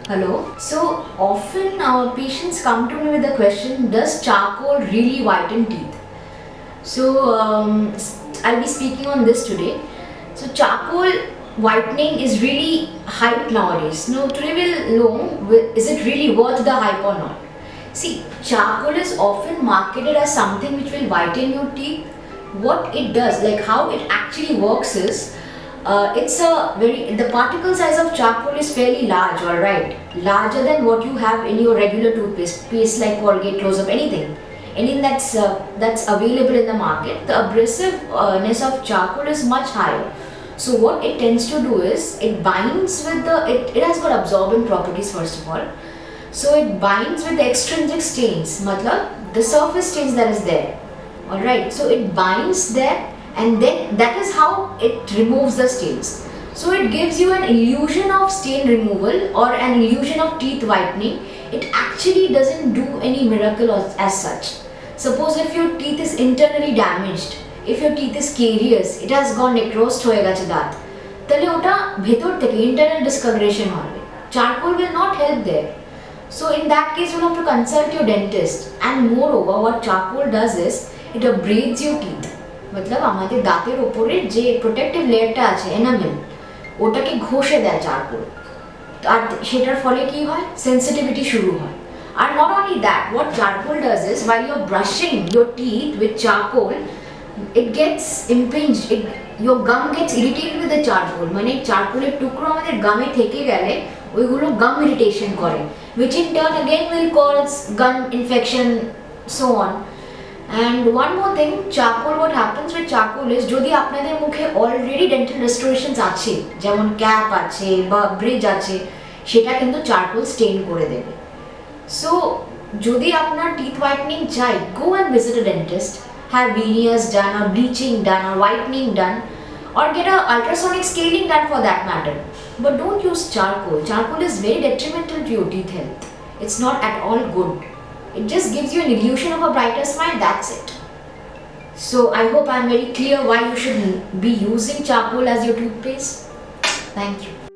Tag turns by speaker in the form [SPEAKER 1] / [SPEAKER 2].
[SPEAKER 1] Hello. So often our patients come to me with the question, does charcoal really whiten teeth? So I'll be speaking on this today. So charcoal whitening is really hype nowadays. Now today we'll know, is it really worth the hype or not? See, charcoal is often marketed as something which will whiten your teeth. What it does, like how it actually works is, the particle size of charcoal is fairly large, alright, larger than what you have in your regular toothpaste, paste like Colgate, Close-Up, anything that's available in the market. The abrasiveness of charcoal is much higher. So what it tends to do is it binds with it has got absorbent properties first of all. So it binds with the extrinsic stains, matlab the surface stains that is there. Alright, so it binds there and then that is how it removes the stains. So it gives you an illusion of stain removal or an illusion of teeth whitening. It actually doesn't do any miracle as such. Suppose if your teeth is internally damaged, if your teeth is carious, it has gone necrosed হয়ে গেছে দাঁত, তাহলে ওটা ভেতর থেকে internal discoloration হবে. Charcoal will not help there. So in that case you have to consult your dentist, and moreover what charcoal does is it abrades your teeth. मतलब আমাদের দাঁতের উপরে যে প্রোটেক্টিভ লেয়ারটা আছে এনামেল, ওটাকে ঘষে দেয় চারকোল, আর সেটার ফলে কি হয়, সেন্সিটিভিটি শুরু হয়। Are not only that, what charcoal does is while you're brushing your teeth with charcoal, it gets impinged, your gum gets irritated with the charcoal, মানে চারকোলের টুকরো আমাদের গামে থেকে গেলে ওইগুলো গাম ইরিটেশন করে, which in turn again will cause gum infection, so on. And one more thing, charcoal, what happens with charcoal is যদি আপনাদের মুখে অলরেডি ডেন্টাল রেস্টোরেশনস আছে, যেমন ক্যাপ আছে বা ব্রিজ আছে, সেটা কিন্তু চারকোল স্টেইন করে দেবে। সো যদি আপনার টিথ হোয়াইটনিং চাই, go and visit a dentist, have veneers done or bleaching done or whitening done or get a ultrasonic scaling done for that matter, but don't use charcoal. Charcoal is very detrimental to your teeth health. It's not at all good. It just gives you an illusion of a brighter smile, that's it. So I hope I'm very clear why you should be using charcoal as your toothpaste. Thank you.